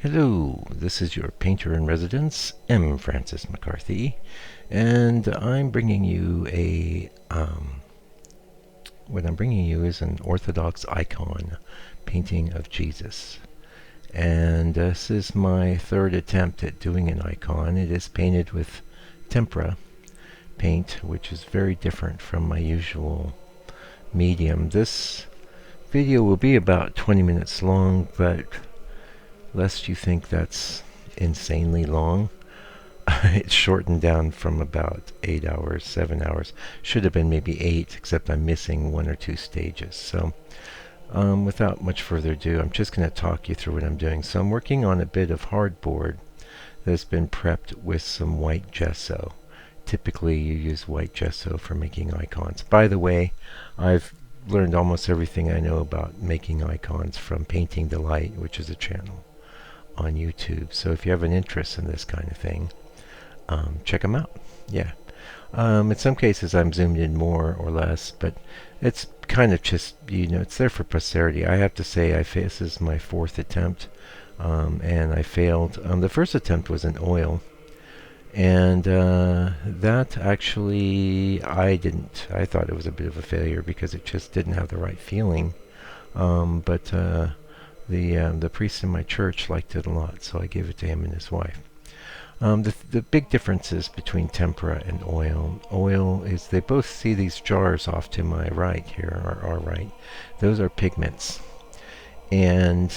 Hello, this is your painter in residence, M. Francis McCarthy, and I'm bringing you what I'm bringing you is an Orthodox icon painting of Jesus. And this is my third attempt at doing an icon. It is painted with tempera paint, which is very different from my usual medium. This video will be about 20 minutes long, but lest you think that's insanely long, it's shortened down from about 8 hours, 7 hours. Should have been maybe 8, except I'm missing 1 or 2 stages. So without much further ado, I'm just going to talk you through what I'm doing. So I'm working on a bit of hardboard that's been prepped with some white gesso. Typically you use white gesso for making icons. By the way, I've learned almost everything I know about making icons from Painting Delight, which is a channel on YouTube. So if you have an interest in this kind of thing, check them out. Yeah. In some cases I'm zoomed in more or less, but it's kind of just, it's there for posterity. I have to say, this is my 4th attempt, and I failed. The first attempt was in oil, and that actually I thought it was a bit of a failure because it just didn't have the right feeling. But the priest in my church liked it a lot, so I gave it to him and his wife. The big differences between tempera and oil. Oil is, they both see these jars off to my right here, or our right. Those are pigments. And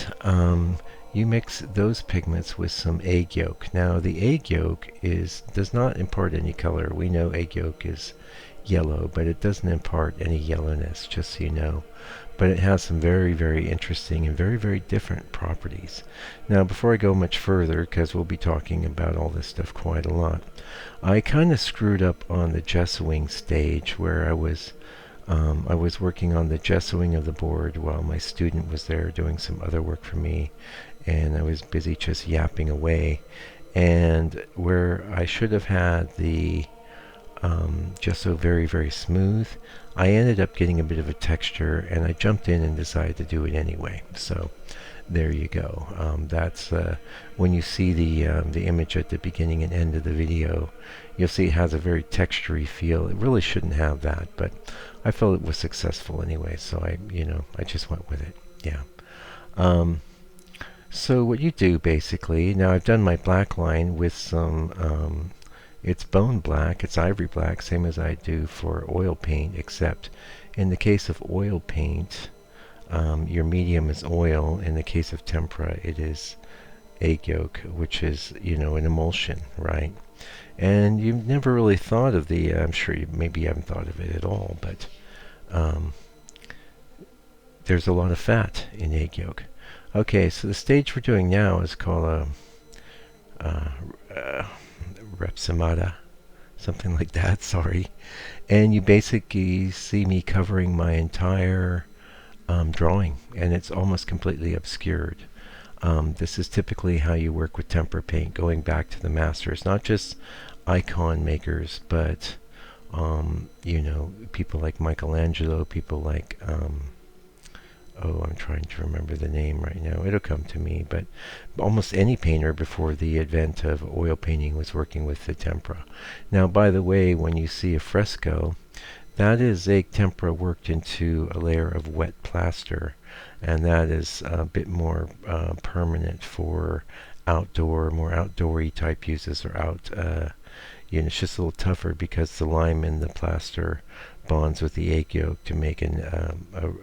you mix those pigments with some egg yolk. Now the egg yolk does not impart any color. We know egg yolk is yellow, but it doesn't impart any yellowness, just so you know. But it has some very, very interesting and very, very different properties. Now, before I go much further, because we'll be talking about all this stuff quite a lot, I kind of screwed up on the gessoing stage where I was working on the gessoing of the board while my student was there doing some other work for me, and I was busy just yapping away. And where I should have had the gesso very, very smooth, I ended up getting a bit of a texture, and I jumped in and decided to do it anyway. So there you go. That's when you see the image at the beginning and end of the video, you'll see it has a very textury feel. It really shouldn't have that, but I felt it was successful anyway, so I just went with it. Yeah. So what you do basically, now I've done my black line with some it's bone black, it's ivory black, same as I do for oil paint, except in the case of oil paint, your medium is oil. In the case of tempera, it is egg yolk, which is, an emulsion, right? And you've never really thought of I'm sure maybe you haven't thought of it at all, but there's a lot of fat in egg yolk. Okay, so the stage we're doing now is called Repsamada, something like that, sorry. And you basically see me covering my entire drawing, and it's almost completely obscured. This is typically how you work with tempera paint, going back to the masters, not just icon makers, but people like Michelangelo, people like I'm trying to remember the name right now. It'll come to me, but almost any painter before the advent of oil painting was working with the tempera. Now, by the way, when you see a fresco, that is egg tempera worked into a layer of wet plaster, and that is a bit more permanent for more outdoory type uses, or it's just a little tougher because the lime in the plaster bonds with the egg yolk to make a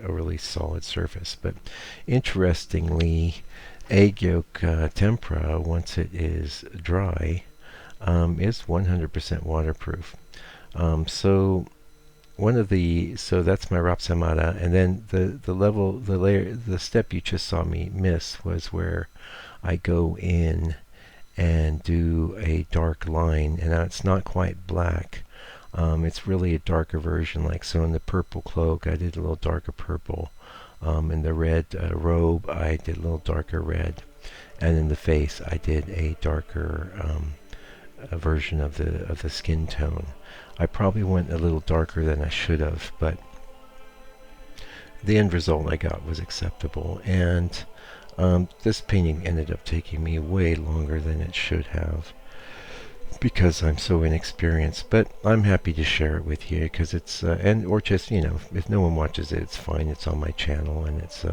really solid surface. But interestingly, egg yolk tempera, once it is dry, is 100% waterproof. So that's my rapsamada, and then the step you just saw me miss was where I go in and do a dark line, and now it's not quite black. It's really a darker version, like so in the purple cloak I did a little darker purple, in the red robe I did a little darker red, and in the face I did a darker a version of the skin tone. I probably went a little darker than I should have, but the end result I got was acceptable. And This painting ended up taking me way longer than it should have because I'm so inexperienced, but I'm happy to share it with you because it's, and or just, if no one watches it, it's fine. It's on my channel, and it's,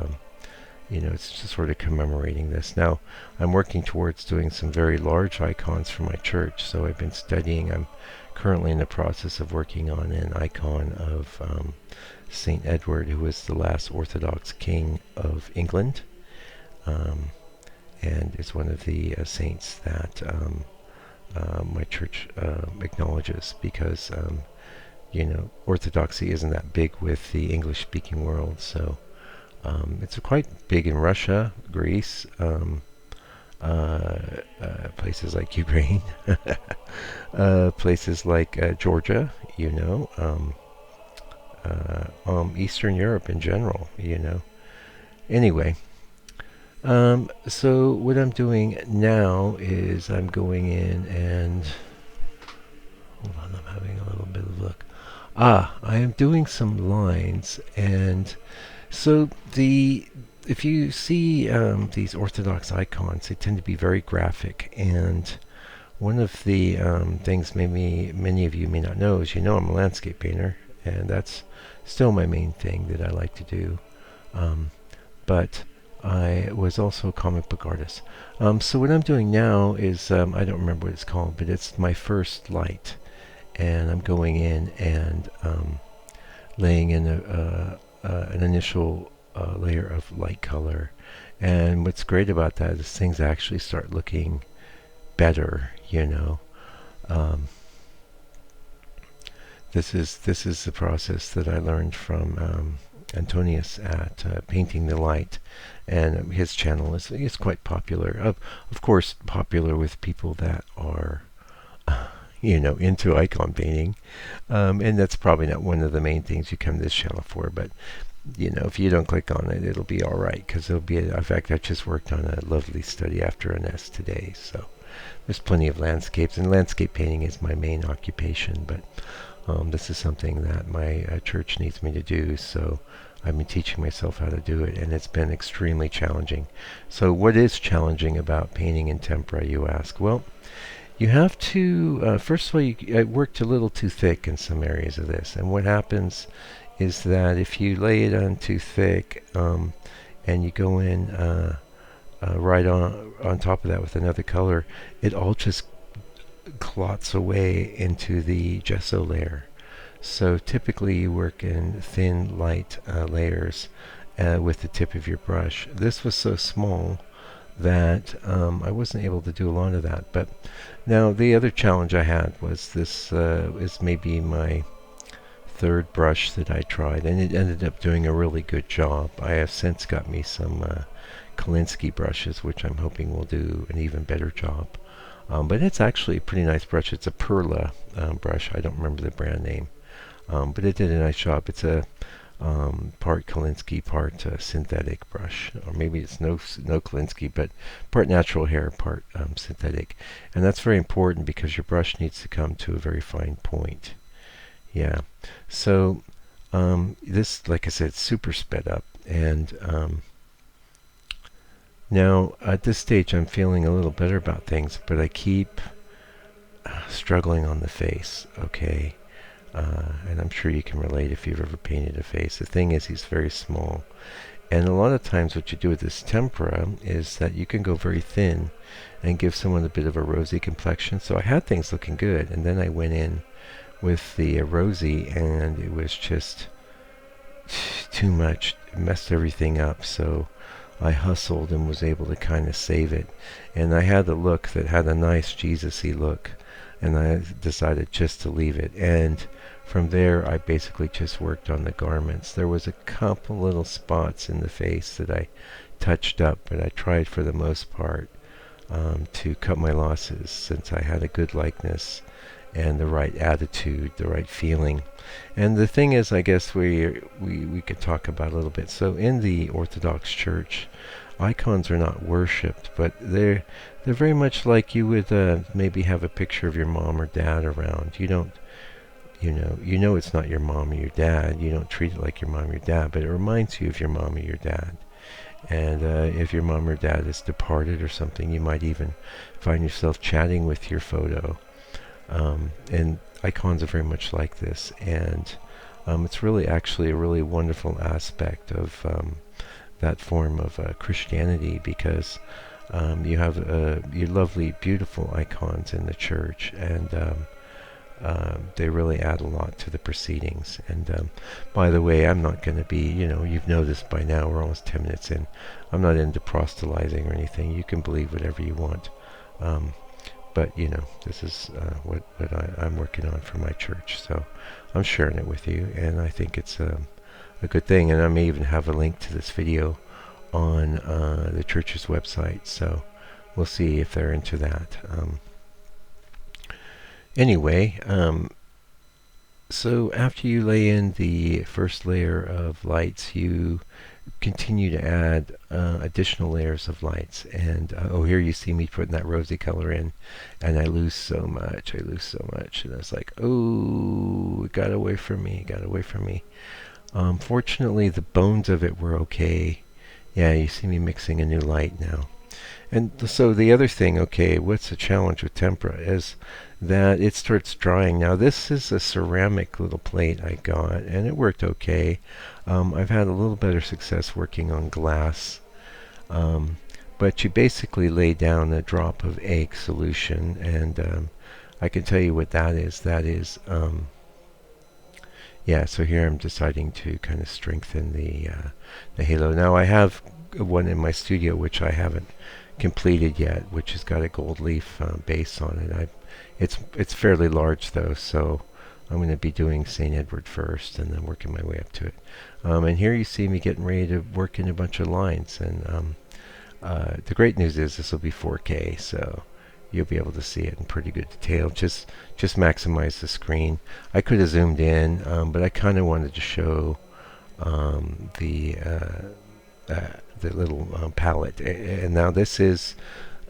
it's just sort of commemorating this. Now, I'm working towards doing some very large icons for my church, so I've been studying. I'm currently in the process of working on an icon of Saint Edward, who was the last Orthodox king of England, and is one of the saints that my church acknowledges because, Orthodoxy isn't that big with the English-speaking world, so it's quite big in Russia, Greece, places like Ukraine, places like Georgia, Eastern Europe in general, Anyway, so what I'm doing now is I'm going in and... Hold on, I'm having a little bit of look. I am doing some lines, and so if you see these Orthodox icons, they tend to be very graphic, and one of the things maybe many of you may not know is, I'm a landscape painter, and that's still my main thing that I like to do. But I was also a comic book artist. So what I'm doing now is, I don't remember what it's called, but it's my first light. And I'm going in and laying in an initial layer of light color. And what's great about that is things actually start looking better, This is the process that I learned from Antonius at Painting the Light, and his channel is quite popular. Of course, popular with people that are, into icon painting, and that's probably not one of the main things you come to this channel for. But if you don't click on it, it'll be all right, because it'll be. In fact, I just worked on a lovely study after a nest today, so there's plenty of landscapes, and landscape painting is my main occupation, but. This is something that my church needs me to do, so I've been teaching myself how to do it, and it's been extremely challenging. So what is challenging about painting in tempera, you ask? Well, you have to, first of all, it worked a little too thick in some areas of this, and what happens is that if you lay it on too thick, and you go in right on top of that with another color, it all just clots away into the gesso layer. So typically you work in thin, light layers with the tip of your brush. This was so small that I wasn't able to do a lot of that. But now the other challenge I had was this is maybe my third brush that I tried, and it ended up doing a really good job. I have since got me some Kolinsky brushes, which I'm hoping will do an even better job. But it's actually a pretty nice brush. It's a Perla brush. I don't remember the brand name. But it did a nice job. It's a part Kolinsky, part synthetic brush. Or maybe it's no Kolinsky, but part natural hair, part synthetic. And that's very important because your brush needs to come to a very fine point. Yeah. So this, like I said, super sped up. And now, at this stage, I'm feeling a little better about things, but I keep struggling on the face, okay? And I'm sure you can relate if you've ever painted a face. The thing is, he's very small. And a lot of times what you do with this tempera is that you can go very thin and give someone a bit of a rosy complexion. So I had things looking good, and then I went in with the rosy, and it was just too much. It messed everything up, so I hustled and was able to kind of save it. And I had a look that had a nice Jesus-y look, and I decided just to leave it. And from there, I basically just worked on the garments. There was a couple little spots in the face that I touched up, but I tried for the most part to cut my losses, since I had a good likeness and the right attitude, the right feeling. And the thing is, I guess we could talk about a little bit. So in the Orthodox Church, icons are not worshipped, but they're very much like you would maybe have a picture of your mom or dad around. You don't, it's not your mom or your dad. You don't treat it like your mom or your dad, but it reminds you of your mom or your dad. And if your mom or dad is departed or something, you might even find yourself chatting with your photo. And icons are very much like this. And it's really actually a really wonderful aspect of that form of Christianity, because you have your lovely, beautiful icons in the church, and they really add a lot to the proceedings. And by the way, I'm not going to be, you've noticed by now, we're almost 10 minutes in, I'm not into proselytizing or anything. You can believe whatever you want. But, this is what I'm working on for my church. So I'm sharing it with you, and I think it's a good thing. And I may even have a link to this video on the church's website. So we'll see if they're into that. Anyway, so after you lay in the first layer of lights, you continue to add additional layers of lights. And here you see me putting that rosy color in, and I lose so much. And I was like, oh, it got away from me. Fortunately, the bones of it were okay. Yeah, you see me mixing a new light now. And so the other thing, okay, what's the challenge with tempera is that it starts drying. Now this is a ceramic little plate I got, and it worked okay. I've had a little better success working on glass. But you basically lay down a drop of egg solution, and I can tell you what that is. Yeah, so here I'm deciding to kind of strengthen the halo. Now I have one in my studio which I haven't completed yet, which has got a gold leaf base on it. It's fairly large though, so I'm going to be doing St. Edward first and then working my way up to it. And here you see me getting ready to work in a bunch of lines. And the great news is this will be 4K, so you'll be able to see it in pretty good detail. Just maximize the screen. I could have zoomed in, but I kind of wanted to show the little palette. And now this is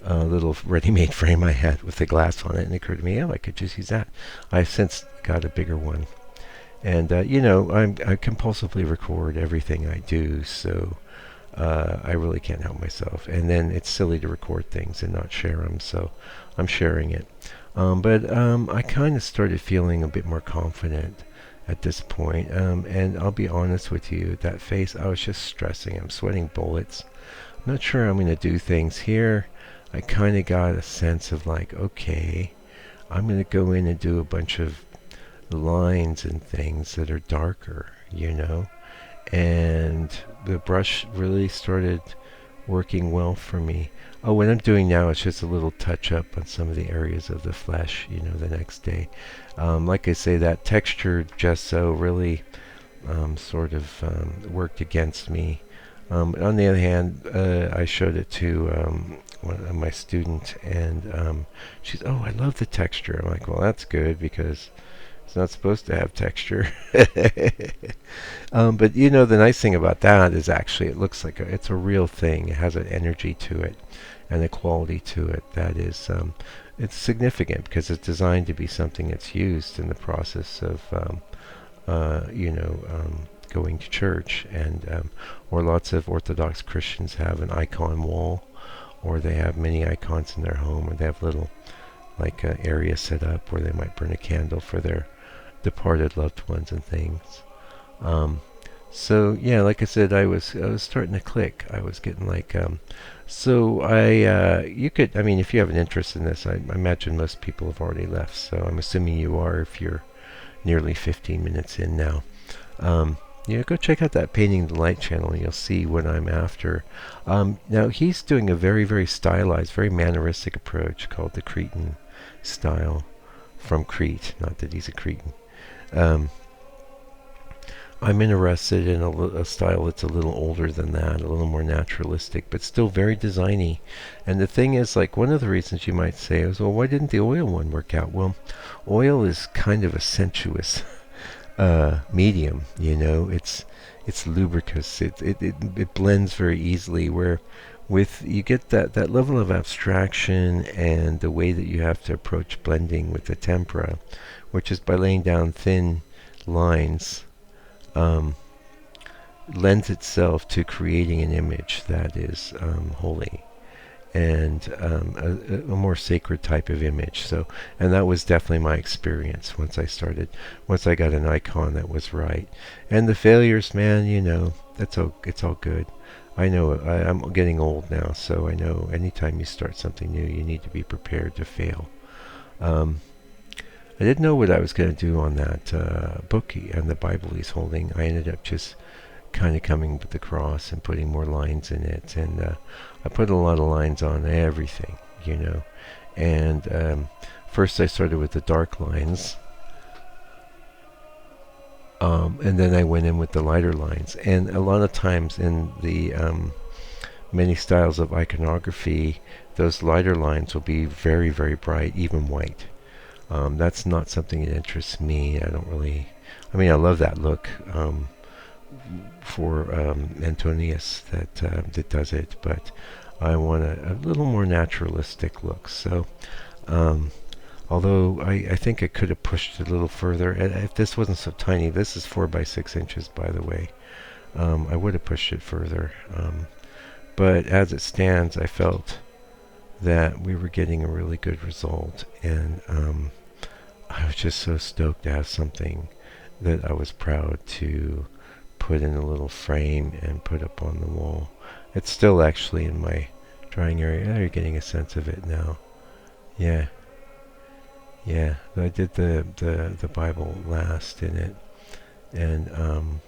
a little ready-made frame I had with the glass on it, and it occurred to me, I could just use that. I've since got a bigger one. And, I compulsively record everything I do, so I really can't help myself. And then it's silly to record things and not share them, so I'm sharing it. But I kind of started feeling a bit more confident at this point. And I'll be honest with you, that face, I was just stressing. I'm sweating bullets. I'm not sure I'm going to do things here. I kind of got a sense of like, okay, I'm going to go in and do a bunch of lines and things that are darker, and the brush really started working well for me. Oh, what I'm doing now is just a little touch up on some of the areas of the flesh, the next day. Like I say, that textured gesso really sort of worked against me. On the other hand, I showed it to my student, and she's, I love the texture. I'm like, well, that's good, because it's not supposed to have texture. But the nice thing about that is actually it looks like it's a real thing. It has an energy to it and a quality to it that is it's significant, because it's designed to be something that's used in the process of going to church, and or lots of Orthodox Christians have an icon wall, or they have many icons in their home, or they have little area set up where they might burn a candle for their departed loved ones and things. So yeah, like I said, I was starting to click. I was getting you could, if you have an interest in this, I imagine most people have already left, so I'm assuming you are if you're nearly 15 minutes in now. Go check out that Painting the Light channel, and you'll see what I'm after. Now, he's doing a very, very stylized, very manneristic approach called the Cretan style, from Crete. Not that he's a Cretan. I'm interested in a style that's a little older than that, a little more naturalistic, but still very designy. And the thing is, one of the reasons you might say is, well, why didn't the oil one work out? Well, oil is kind of a sensuous medium, it's lubricous. It blends very easily, where with you get that level of abstraction, and the way that you have to approach blending with the tempera, which is by laying down thin lines. lends itself to creating an image that is holy and a more sacred type of image. So, and that was definitely my experience once I got an icon that was right. And the failures, man, it's all good. I know I'm getting old now, so I know anytime you start something new, you need to be prepared to fail. Um, I didn't know what I was going to do on that book and the Bible he's holding. I ended up just kind of coming with the cross and putting more lines in it, and I put a lot of lines on everything, and first I started with the dark lines, and then I went in with the lighter lines. And a lot of times in the many styles of iconography, those lighter lines will be very, very bright, even white. That's not something that interests me. I mean, I love that look for Antonius that does it, but I want a little more naturalistic look. So, although I think I could have pushed it a little further. If this wasn't so tiny, this is 4 by 6 inches, by the way. I would have pushed it further. But as it stands, I felt that we were getting a really good result, and I was just so stoked to have something that I was proud to put in a little frame and put up on the wall. It's still actually in my drying area. Oh, you're getting a sense of it now. Yeah. I did the Bible last in it, and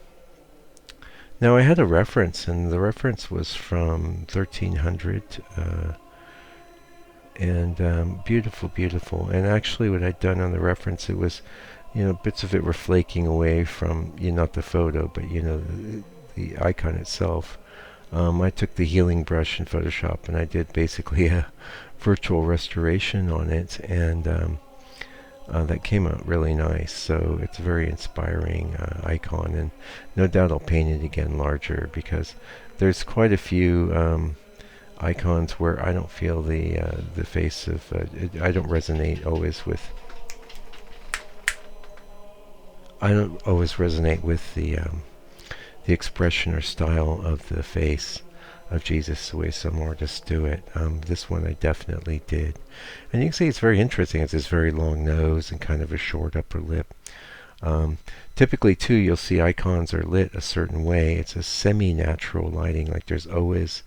now I had a reference, and the reference was from 1300, and beautiful. And actually, what I'd done on the reference, it was, bits of it were flaking away from, not the photo, but the icon itself. I took the healing brush in Photoshop, and I did basically a virtual restoration on it, and that came out really nice. So it's a very inspiring icon, and no doubt I'll paint it again larger, because there's quite a few icons where I don't feel the face of I don't resonate always with. I don't always resonate with the expression or style of the face of Jesus the way some artists do it. This one I definitely did. And you can see it's very interesting. It's this very long nose and kind of a short upper lip. Typically, too, you'll see icons are lit a certain way. It's a semi-natural lighting. Like there's always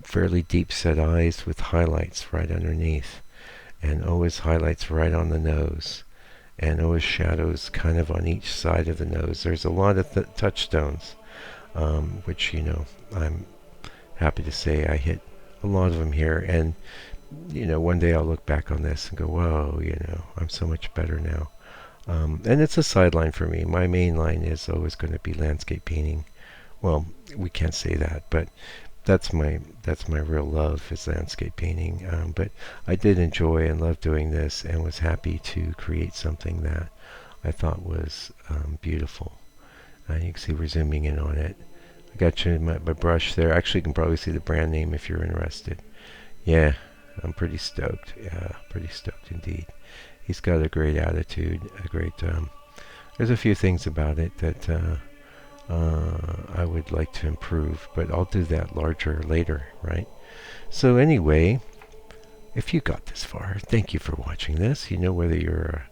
fairly deep set eyes with highlights right underneath, and always highlights right on the nose, and always shadows kind of on each side of the nose. There's a lot of touchstones, which I'm happy to say I hit a lot of them here. And one day I'll look back on this and go, whoa, I'm so much better now. And it's a sideline for me. My main line is always going to be landscape painting. Well, we can't say that, but that's my real love, is landscape painting. But I did enjoy and love doing this, and was happy to create something that I thought was beautiful. You can see we're zooming in on it. I got you my brush there. Actually, you can probably see the brand name if you're interested. Yeah, I'm pretty stoked. Yeah, pretty stoked indeed. He's got a great attitude, a great. There's a few things about it that I would like to improve, but I'll do that larger later, right? So anyway, if you got this far, thank you for watching this. Whether you're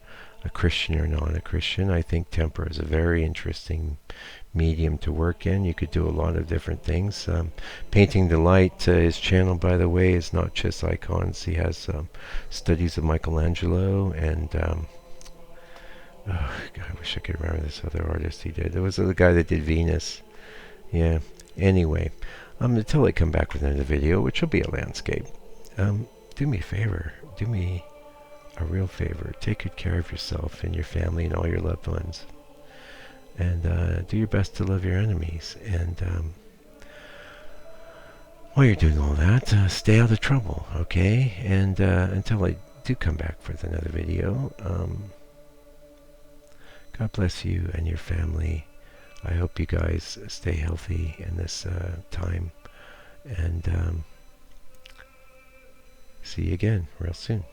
a Christian or not a Christian, I think tempera is a very interesting medium to work in. You could do a lot of different things. Painting the Light, his channel, by the way, is not just icons. He has studies of Michelangelo, and oh God, I wish I could remember this other artist he did. There was the guy that did Venus. Yeah. Anyway, until I come back with another video, which will be a landscape, do me a favor. Do me a real favor. Take good care of yourself and your family and all your loved ones. And do your best to love your enemies. And while you're doing all that, stay out of trouble, okay? And until I do come back with another video, God bless you and your family. I hope you guys stay healthy in this time. And see you again real soon.